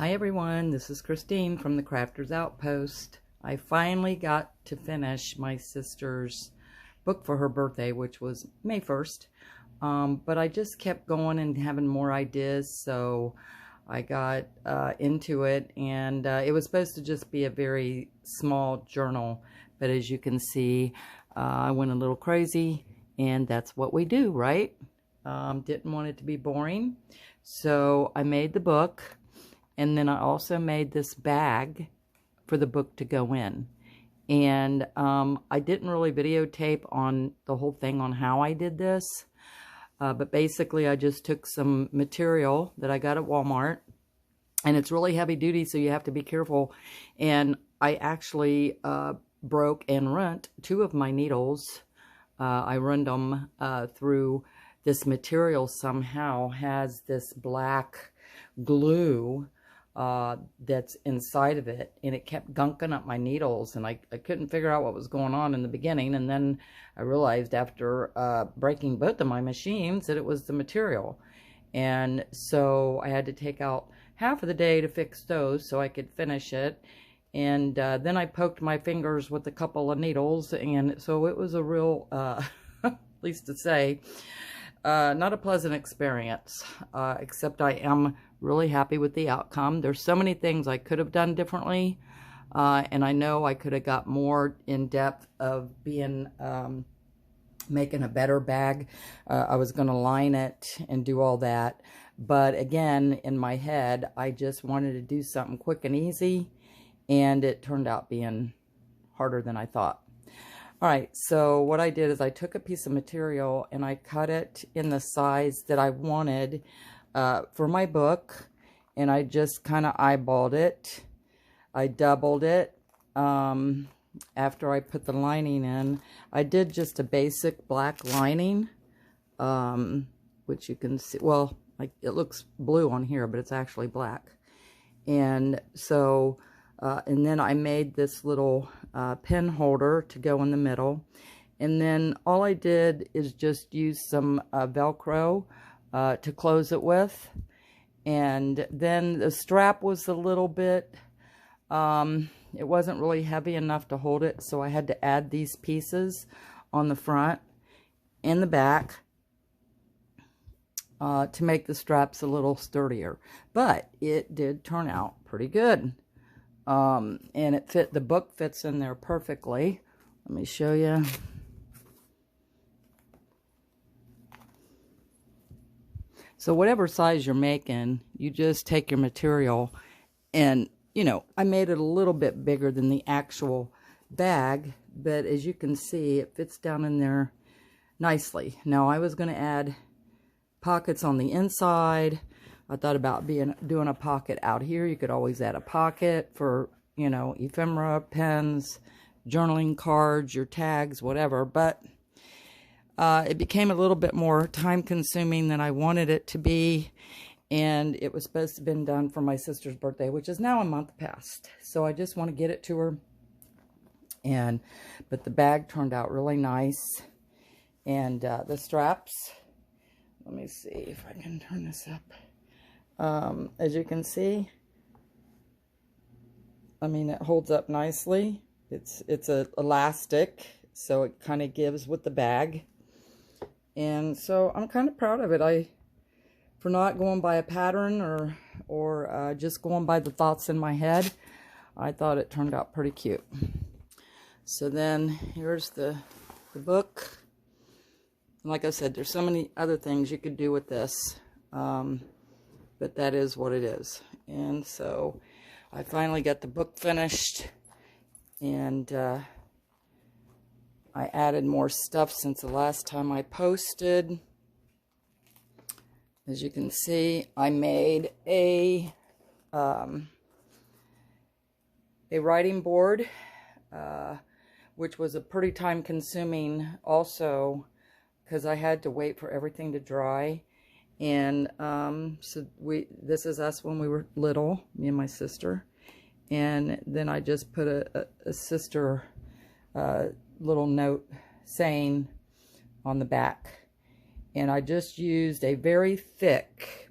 Hi everyone, this is Christine from the Crafter's Outpost. I finally got to finish my sister's book for her birthday, which was May 1st. But I just kept going and having more ideas, so I got into it, and it was supposed to just be a very small journal, but as you can see, I went a little crazy, and that's what we do, right? Didn't want it to be boring, so I made the book. And then I also made this bag for the book to go in. And I didn't really videotape on the whole thing on how I did this. But basically I just took some material that I got at Walmart. And it's really heavy duty, so you have to be careful. And I actually broke and rent two of my needles. I run them through this material somehow. Has this black glue that's inside of it, and it kept gunking up my needles, and I couldn't figure out what was going on in the beginning, and then I realized after breaking both of my machines that it was the material. And so I had to take out half of the day to fix those so I could finish it, and then I poked my fingers with a couple of needles, and so it was a real at least to say not a pleasant experience, except I am really happy with the outcome. There's so many things I could have done differently, and I know I could have got more in depth of being making a better bag. I was going to line it and do all that, but again, in my head, I just wanted to do something quick and easy, and it turned out being harder than I thought. All right, so what I did is I took a piece of material and I cut it in the size that I wanted for my book, and I just kind of eyeballed it. I doubled it after I put the lining in. I did just a basic black lining, which you can see, well, like it looks blue on here, but it's actually black. And so and then I made this little pen holder to go in the middle. And then all I did is just use some Velcro to close it with. And then the strap was a little bit, it wasn't really heavy enough to hold it, so I had to add these pieces on the front and the back to make the straps a little sturdier. But it did turn out pretty good. And it fit, the book fits in there perfectly. Let me show you. So whatever size you're making, you just take your material and, you know, I made it a little bit bigger than the actual bag, but as you can see, it fits down in there nicely. Now, I was going to add pockets on the inside. I thought about doing a pocket out here. You could always add a pocket for, you know, ephemera, pens, journaling cards, your tags, whatever. But it became a little bit more time consuming than I wanted it to be. And it was supposed to have been done for my sister's birthday, which is now a month past. So I just want to get it to her. But the bag turned out really nice. And the straps, let me see if I can turn this up. As you can see, I mean, it holds up nicely. It's a elastic, so it kind of gives with the bag. And so I'm kind of proud of it. For not going by a pattern or just going by the thoughts in my head, I thought it turned out pretty cute. So then here's the book. Like I said, there's so many other things you could do with this. But that is what it is. And so I finally got the book finished, and I added more stuff since the last time I posted. As you can see, I made a writing board, which was a pretty time consuming also, because I had to wait for everything to dry. And so this is us when we were little, me and my sister. And then I just put a sister little note saying on the back. And I just used a very thick,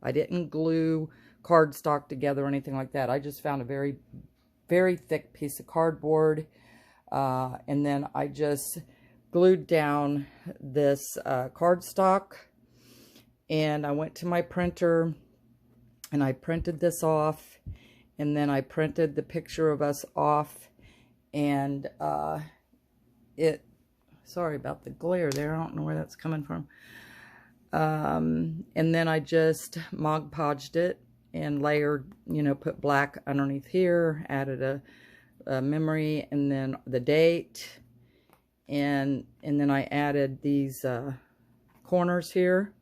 I didn't glue cardstock together or anything like that. I just found a very, very thick piece of cardboard. And then I just glued down this cardstock. And I went to my printer and I printed this off. And then I printed the picture of us off. And sorry about the glare there. I don't know where that's coming from. And then I just Mod Podged it and layered, you know, put black underneath here, added a memory, and then the date, and then I added these corners here,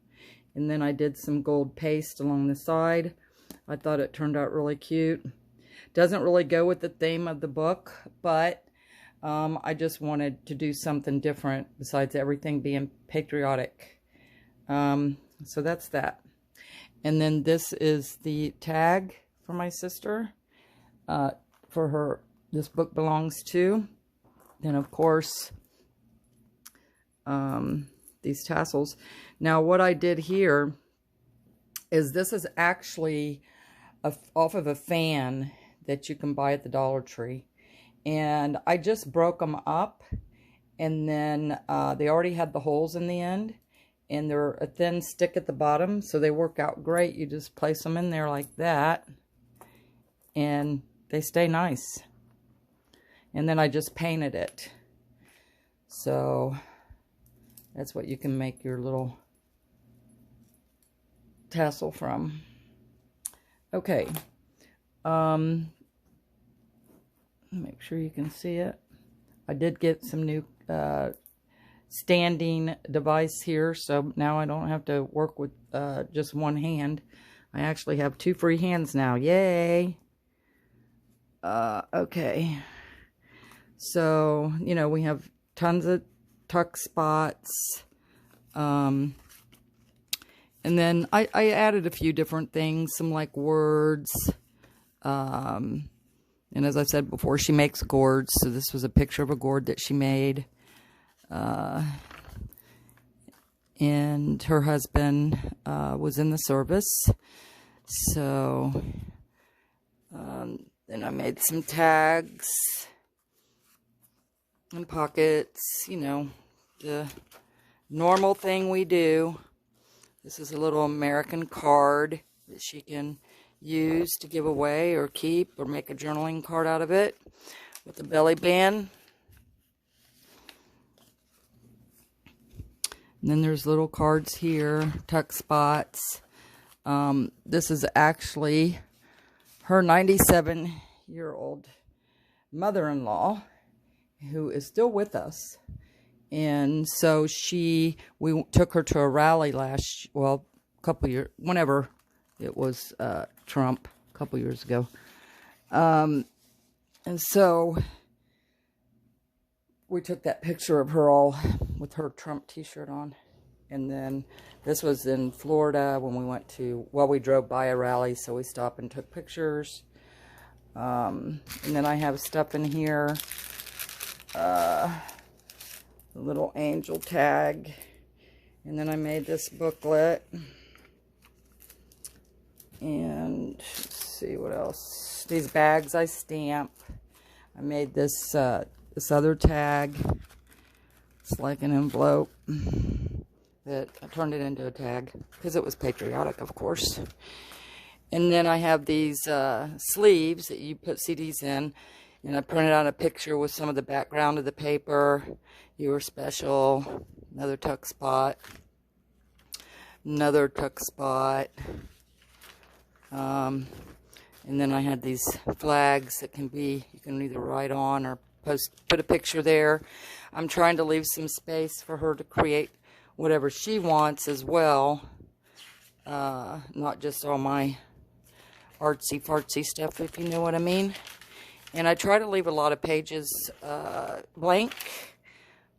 and then I did some gold paste along the side. I thought it turned out really cute. Doesn't really go with the theme of the book, but I just wanted to do something different besides everything being patriotic. So that's that. And then this is the tag for my sister, for her, this book belongs to. Then of course, these tassels. Now what I did here is this is actually off of a fan that you can buy at the Dollar Tree. And I just broke them up, and then they already had the holes in the end. And they're a thin stick at the bottom, so they work out great. You just place them in there like that, and they stay nice. And then I just painted it. So that's what you can make your little tassel from. Okay. Make sure you can see it. I did get some new standing device here, so now I don't have to work with just one hand. I actually have 2 free hands now. Yay! Okay, so you know, we have tons of tuck spots, and then I added a few different things, some like words, and as I said before, she makes gourds, so this was a picture of a gourd that she made. And her husband was in the service, so then I made some tags and pockets, you know, the normal thing we do. This is a little American card that she can use to give away or keep, or make a journaling card out of it with a belly band. And then there's little cards here, tuck spots. This is actually her 97-year-old mother-in-law, who is still with us. And so we took her to a rally a couple years, whenever it was Trump, a couple years ago. And so we took that picture of her all with her Trump t-shirt on. And then this was in Florida when we went to, we drove by a rally, so we stopped and took pictures. And then I have stuff in here. A little angel tag. And then I made this booklet. And let's see what else. These bags I stamp. I made this this other tag. It's like an envelope that I turned it into a tag because it was patriotic, of course. And then I have these sleeves that you put CDs in, and I printed out a picture with some of the background of the paper. You Were Special, another tuck spot, another tuck spot. And then I had these flags that you can either write on or put a picture there. I'm trying to leave some space for her to create whatever she wants as well. Not just all my artsy-fartsy stuff, if you know what I mean. And I try to leave a lot of pages blank,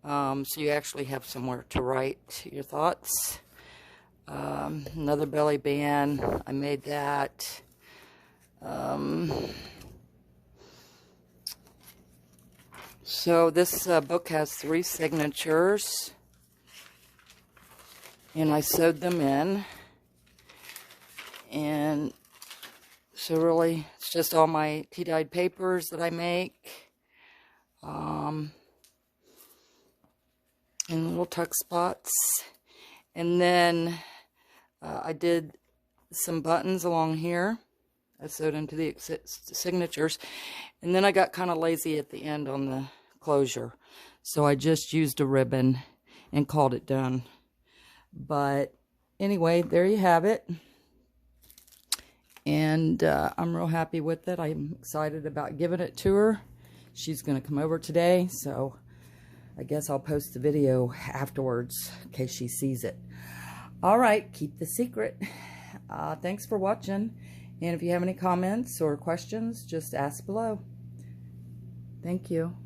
so you actually have somewhere to write your thoughts. Another belly band, I made that. So this book has 3 signatures, and I sewed them in, and So really, it's just all my tea-dyed papers that I make. In little tuck spots. And then I did some buttons along here. I sewed into the signatures. And then I got kind of lazy at the end on the closure. So I just used a ribbon and called it done. But anyway, there you have it. And I'm real happy with it. I'm excited about giving it to her. She's going to come over today, so I guess I'll post the video afterwards in case she sees it. All right, keep the secret. Thanks for watching. And if you have any comments or questions, just ask below. Thank you.